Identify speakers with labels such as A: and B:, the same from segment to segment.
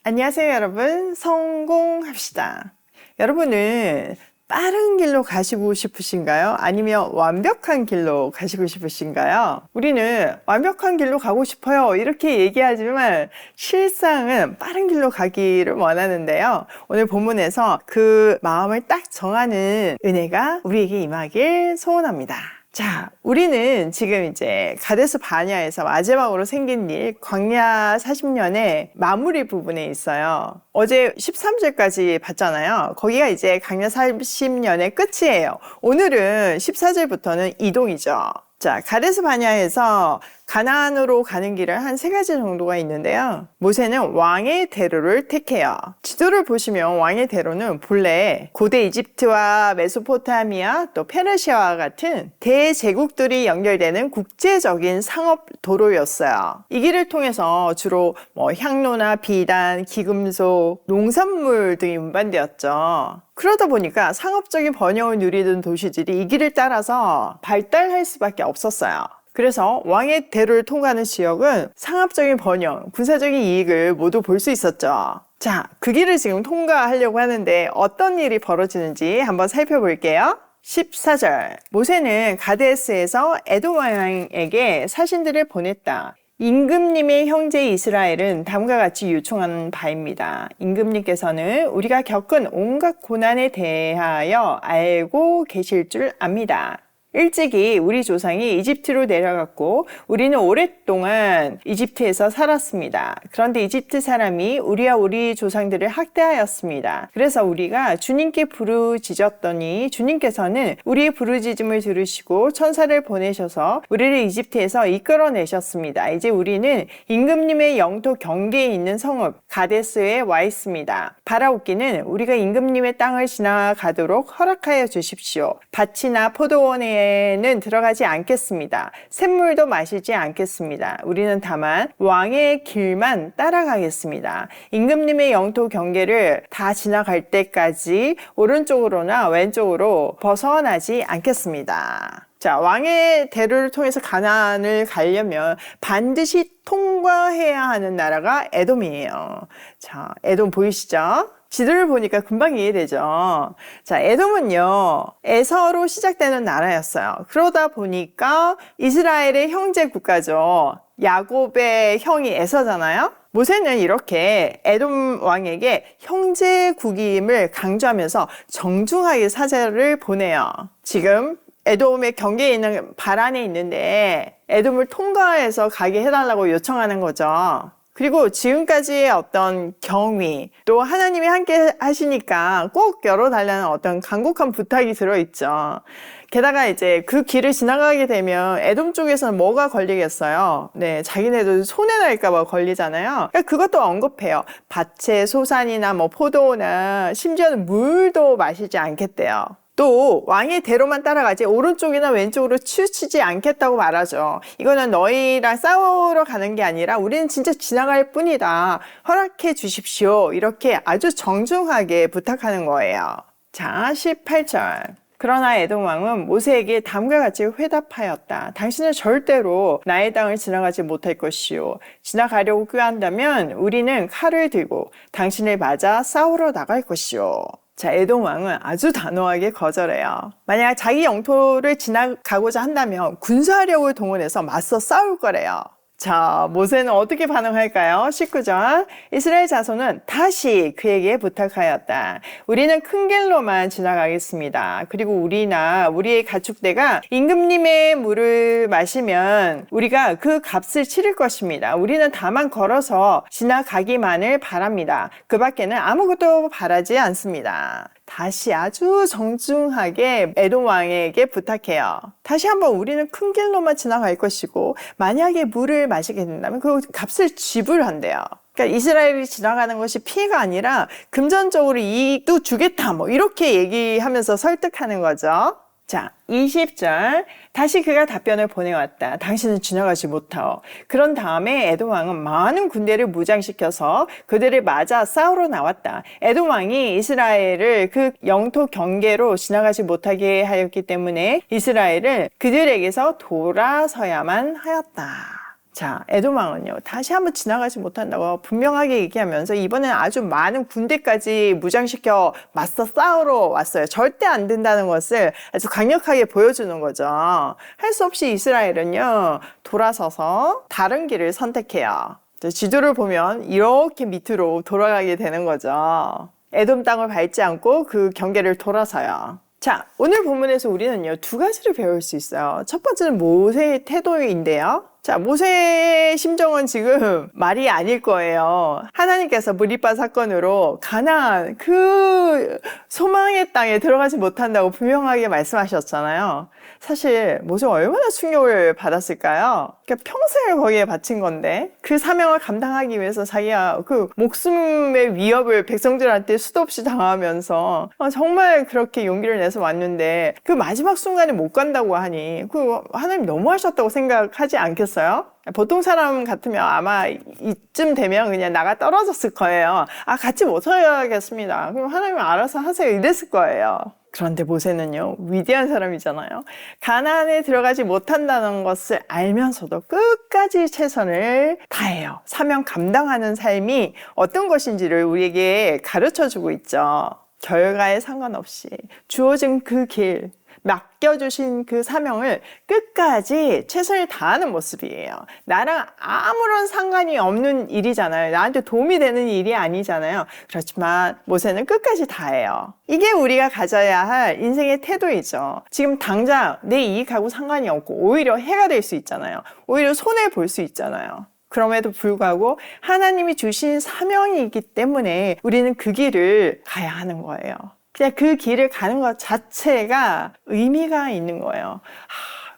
A: 안녕하세요, 여러분. 성공합시다. 여러분은 빠른 길로 가시고 싶으신가요? 아니면 완벽한 길로 가시고 싶으신가요? 우리는 완벽한 길로 가고 싶어요, 이렇게 얘기하지만 실상은 빠른 길로 가기를 원하는데요. 오늘 본문에서 그 마음을 딱 정하는 은혜가 우리에게 임하길 소원합니다. 자, 우리는 지금 이제 가데스 바네아에서 마지막으로 생긴 일, 광야 40년의 마무리 부분에 있어요. 어제 13절까지 봤잖아요. 거기가 이제 광야 40년의 끝이에요. 오늘은 14절부터는 이동이죠. 자, 가데스 바네아에서 가나안으로 가는 길은 한 3가지 정도가 있는데요. 모세는 왕의 대로를 택해요. 지도를 보시면 왕의 대로는 본래 고대 이집트와 메소포타미아 또 페르시아와 같은 대제국들이 연결되는 국제적인 상업 도로였어요. 이 길을 통해서 주로 향로나 비단, 기금속, 농산물 등이 운반되었죠. 그러다 보니까 상업적인 번영을 누리던 도시들이 이 길을 따라서 발달할 수밖에 없었어요. 그래서 왕의 대로를 통과하는 지역은 상업적인 번영, 군사적인 이익을 모두 볼 수 있었죠. 자, 그 길을 지금 통과하려고 하는데 어떤 일이 벌어지는지 한번 살펴볼게요. 14절, 모세는 가데스에서 에돔 왕에게 사신들을 보냈다. 임금님의 형제 이스라엘은 다음과 같이 요청하는 바입니다. 임금님께서는 우리가 겪은 온갖 고난에 대하여 알고 계실 줄 압니다. 일찍이 우리 조상이 이집트로 내려갔고 우리는 오랫동안 이집트에서 살았습니다. 그런데 이집트 사람이 우리와 우리 조상들을 학대하였습니다. 그래서 우리가 주님께 부르짖었더니 주님께서는 우리의 부르짖음을 들으시고 천사를 보내셔서 우리를 이집트에서 이끌어내셨습니다. 이제 우리는 임금님의 영토 경계에 있는 성읍 가데스에 와 있습니다. 바라옵기는 우리가 임금님의 땅을 지나가도록 허락하여 주십시오. 밭이나 포도원에 는 들어가지 않겠습니다. 샘물도 마시지 않겠습니다. 우리는 다만 왕의 길만 따라가겠습니다. 임금님의 영토 경계를 다 지나갈 때까지 오른쪽으로나 왼쪽으로 벗어나지 않겠습니다. 자, 왕의 대로를 통해서 가나안을 가려면 반드시 통과해야 하는 나라가 에돔이에요. 자, 에돔 보이시죠? 지도를 보니까 금방 이해되죠. 자, 에돔은요, 에서로 시작되는 나라였어요. 그러다 보니까 이스라엘의 형제 국가죠. 야곱의 형이 에서잖아요. 모세는 이렇게 에돔 왕에게 형제국임을 강조하면서 정중하게 사자를 보내요. 지금 에돔의 경계에 있는 바란에 있는데 에돔을 통과해서 가게 해달라고 요청하는 거죠. 그리고 지금까지의 어떤 경위, 또 하나님이 함께 하시니까 꼭 열어달라는 어떤 간곡한 부탁이 들어있죠. 게다가 이제 그 길을 지나가게 되면 에돔 쪽에서는 뭐가 걸리겠어요? 네, 자기네도 손해 날까봐 걸리잖아요. 그러니까 그것도 언급해요. 밭에 소산이나 포도나 심지어는 물도 마시지 않겠대요. 또 왕의 대로만 따라가지 오른쪽이나 왼쪽으로 치우치지 않겠다고 말하죠. 이거는 너희랑 싸우러 가는 게 아니라 우리는 진짜 지나갈 뿐이다. 허락해 주십시오. 이렇게 아주 정중하게 부탁하는 거예요. 자, 18절. 그러나 에돔 왕은 모세에게 다음과 같이 회답하였다. 당신은 절대로 나의 땅을 지나가지 못할 것이요. 지나가려고 꾀한다면 우리는 칼을 들고 당신을 맞아 싸우러 나갈 것이요. 자, 에돔 왕은 아주 단호하게 거절해요. 만약 자기 영토를 지나가고자 한다면 군사력을 동원해서 맞서 싸울 거래요. 자, 모세는 어떻게 반응할까요? 19절. 이스라엘 자손은 다시 그에게 부탁하였다. 우리는 큰 길로만 지나가겠습니다. 그리고 우리나 우리의 가축대가 임금님의 물을 마시면 우리가 그 값을 치를 것입니다. 우리는 다만 걸어서 지나가기만을 바랍니다. 그 밖에는 아무것도 바라지 않습니다. 다시 아주 정중하게 에돔 왕에게 부탁해요. 다시 한번 우리는 큰 길로만 지나갈 것이고 만약에 물을 마시게 된다면 그 값을 지불한대요. 그러니까 이스라엘이 지나가는 것이 피해가 아니라 금전적으로 이익도 주겠다 이렇게 얘기하면서 설득하는 거죠. 자, 20절. 다시 그가 답변을 보내왔다. 당신은 지나가지 못하오. 그런 다음에 에돔 왕은 많은 군대를 무장시켜서 그들을 맞아 싸우러 나왔다. 에돔 왕이 이스라엘을 그 영토 경계로 지나가지 못하게 하였기 때문에 이스라엘은 그들에게서 돌아서야만 하였다. 자, 에돔왕은요, 다시 한번 지나가지 못한다고 분명하게 얘기하면서 이번엔 아주 많은 군대까지 무장시켜 맞서 싸우러 왔어요. 절대 안 된다는 것을 아주 강력하게 보여주는 거죠. 할 수 없이 이스라엘은요, 돌아서서 다른 길을 선택해요. 지도를 보면 이렇게 밑으로 돌아가게 되는 거죠. 에돔 땅을 밟지 않고 그 경계를 돌아서요. 자, 오늘 본문에서 우리는요, 두 가지를 배울 수 있어요. 첫 번째는 모세의 태도인데요. 자, 모세의 심정은 지금 말이 아닐 거예요. 하나님께서 무리바 사건으로 가나안 그 소망의 땅에 들어가지 못한다고 분명하게 말씀하셨잖아요. 사실 모세가 얼마나 충격을 받았을까요? 그러니까 평생을 거기에 바친 건데 그 사명을 감당하기 위해서 자기가 그 목숨의 위협을 백성들한테 수도 없이 당하면서 정말 그렇게 용기를 내서 왔는데 그 마지막 순간에 못 간다고 하니 그 하나님 너무하셨다고 생각하지 않겠어요? 보통 사람 같으면 아마 이쯤 되면 그냥 나가 떨어졌을 거예요. 아, 같이 못 하겠습니다. 그럼 하나님 알아서 하세요. 이랬을 거예요. 그런데 모세는요, 위대한 사람이잖아요. 가나안에 들어가지 못한다는 것을 알면서도 끝까지 최선을 다해요. 사명 감당하는 삶이 어떤 것인지를 우리에게 가르쳐주고 있죠. 결과에 상관없이 주어진 그 길, 맡겨주신 그 사명을 끝까지 최선을 다하는 모습이에요. 나랑 아무런 상관이 없는 일이잖아요. 나한테 도움이 되는 일이 아니잖아요. 그렇지만 모세는 끝까지 다해요. 이게 우리가 가져야 할 인생의 태도이죠. 지금 당장 내 이익하고 상관이 없고 오히려 해가 될 수 있잖아요. 오히려 손해볼 수 있잖아요. 그럼에도 불구하고 하나님이 주신 사명이 있기 때문에 우리는 그 길을 가야 하는 거예요. 그냥 그 길을 가는 것 자체가 의미가 있는 거예요.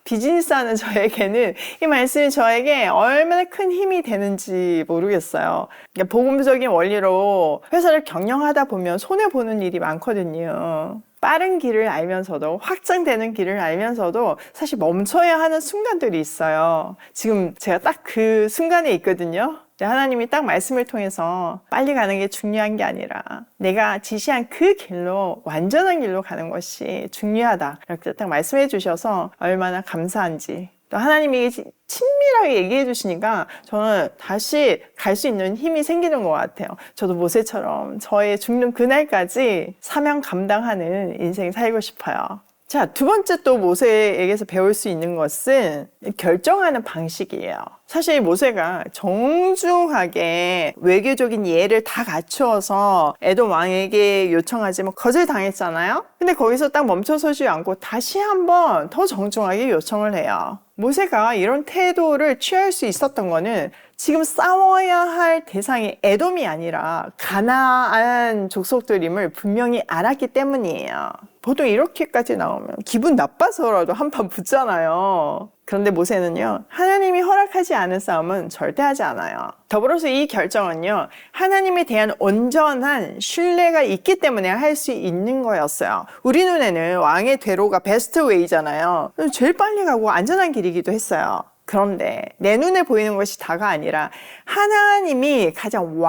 A: 비즈니스 하는 저에게는 이 말씀이 저에게 얼마나 큰 힘이 되는지 모르겠어요. 그러니까 복음적인 원리로 회사를 경영하다 보면 손해보는 일이 많거든요. 빠른 길을 알면서도 확장되는 길을 알면서도 사실 멈춰야 하는 순간들이 있어요. 지금 제가 딱 그 순간에 있거든요. 하나님이 딱 말씀을 통해서 빨리 가는 게 중요한 게 아니라 내가 지시한 그 길로 완전한 길로 가는 것이 중요하다. 이렇게 딱 말씀해 주셔서 얼마나 감사한지. 또 하나님이 친밀하게 얘기해 주시니까 저는 다시 갈 수 있는 힘이 생기는 것 같아요. 저도 모세처럼 저의 죽는 그날까지 사명 감당하는 인생 살고 싶어요. 자, 두 번째 또 모세에게서 배울 수 있는 것은 결정하는 방식이에요. 사실 모세가 정중하게 외교적인 예를 다 갖추어서 에돔 왕에게 요청하지만 거절당했잖아요. 근데 거기서 딱 멈춰서지 않고 다시 한번 더 정중하게 요청을 해요. 모세가 이런 태도를 취할 수 있었던 거는 지금 싸워야 할 대상이 에돔이 아니라 가나안 족속들임을 분명히 알았기 때문이에요. 보통 이렇게까지 나오면 기분 나빠서라도 한판 붙잖아요. 그런데 모세는요, 하나님이 허락하지 않은 싸움은 절대 하지 않아요. 더불어서 이 결정은요, 하나님에 대한 온전한 신뢰가 있기 때문에 할 수 있는 거였어요. 우리 눈에는 왕의 대로가 베스트 웨이잖아요. 제일 빨리 가고 안전한 길이기도 했어요. 그런데 내 눈에 보이는 것이 다가 아니라 하나님이 가장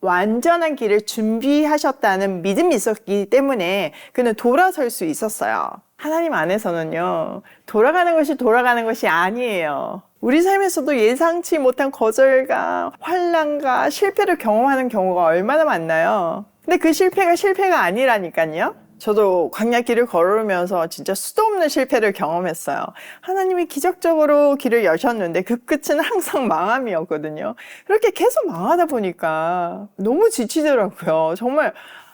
A: 완전한 길을 준비하셨다는 믿음이 있었기 때문에 그는 돌아설 수 있었어요. 하나님 안에서는요, 돌아가는 것이 아니에요. 우리 삶에서도 예상치 못한 거절과 환난과 실패를 경험하는 경우가 얼마나 많나요? 근데 그 실패가 아니라니까요. 저도 광야길을 걸으면서 진짜 수도 없는 실패를 경험했어요. 하나님이 기적적으로 길을 여셨는데 그 끝은 항상 망함이었거든요. 그렇게 계속 망하다 보니까 너무 지치더라고요. 정말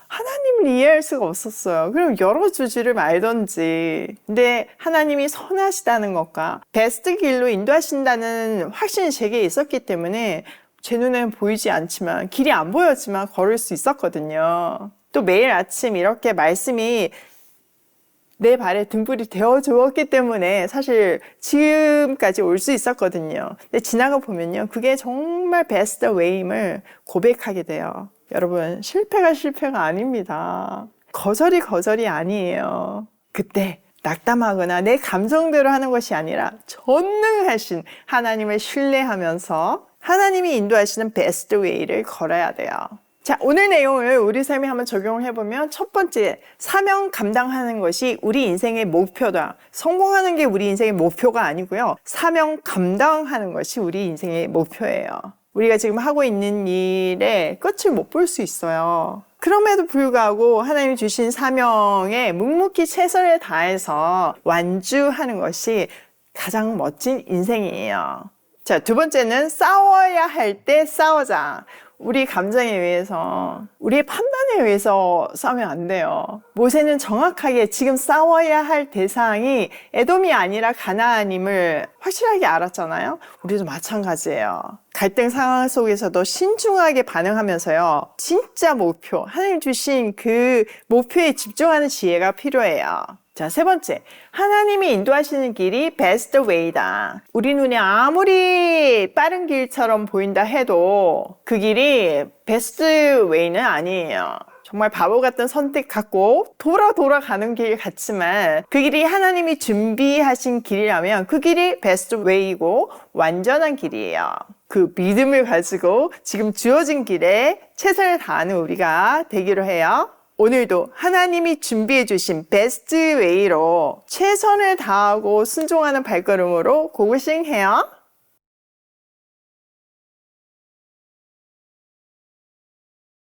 A: 하나님을 이해할 수가 없었어요. 그럼 열어주지를 말던지. 근데 하나님이 선하시다는 것과 베스트 길로 인도하신다는 확신이 제게 있었기 때문에 제 눈에는 보이지 않지만, 길이 안 보였지만 걸을 수 있었거든요. 또 매일 아침 이렇게 말씀이 내 발에 등불이 되어 주었기 때문에 사실 지금까지 올 수 있었거든요. 근데 지나가 보면요, 그게 정말 베스트 웨이임을 고백하게 돼요. 여러분, 실패가 아닙니다. 거절이 아니에요. 그때 낙담하거나 내 감정대로 하는 것이 아니라 전능하신 하나님을 신뢰하면서 하나님이 인도하시는 베스트 웨이를 걸어야 돼요. 자, 오늘 내용을 우리 삶에 한번 적용을 해보면 첫 번째, 사명 감당하는 것이 우리 인생의 목표다. 성공하는 게 우리 인생의 목표가 아니고요. 사명 감당하는 것이 우리 인생의 목표예요. 우리가 지금 하고 있는 일에 끝을 못 볼 수 있어요. 그럼에도 불구하고 하나님이 주신 사명에 묵묵히 최선을 다해서 완주하는 것이 가장 멋진 인생이에요. 자, 두 번째는 싸워야 할 때 싸우자. 우리 감정에 의해서, 우리의 판단에 의해서 싸우면 안 돼요. 모세는 정확하게 지금 싸워야 할 대상이 에돔이 아니라 가나안임을 확실하게 알았잖아요. 우리도 마찬가지예요. 갈등 상황 속에서도 신중하게 반응하면서요. 진짜 목표, 하나님 주신 그 목표에 집중하는 지혜가 필요해요. 자, 세 번째, 하나님이 인도하시는 길이 베스트 웨이다. 우리 눈에 아무리 빠른 길처럼 보인다 해도 그 길이 베스트 웨이는 아니에요. 정말 바보 같은 선택 같고 돌아가는 길 같지만 그 길이 하나님이 준비하신 길이라면 그 길이 베스트 웨이고 완전한 길이에요. 그 믿음을 가지고 지금 주어진 길에 최선을 다하는 우리가 되기로 해요. 오늘도 하나님이 준비해 주신 베스트 웨이로 최선을 다하고 순종하는 발걸음으로 고고싱 해요.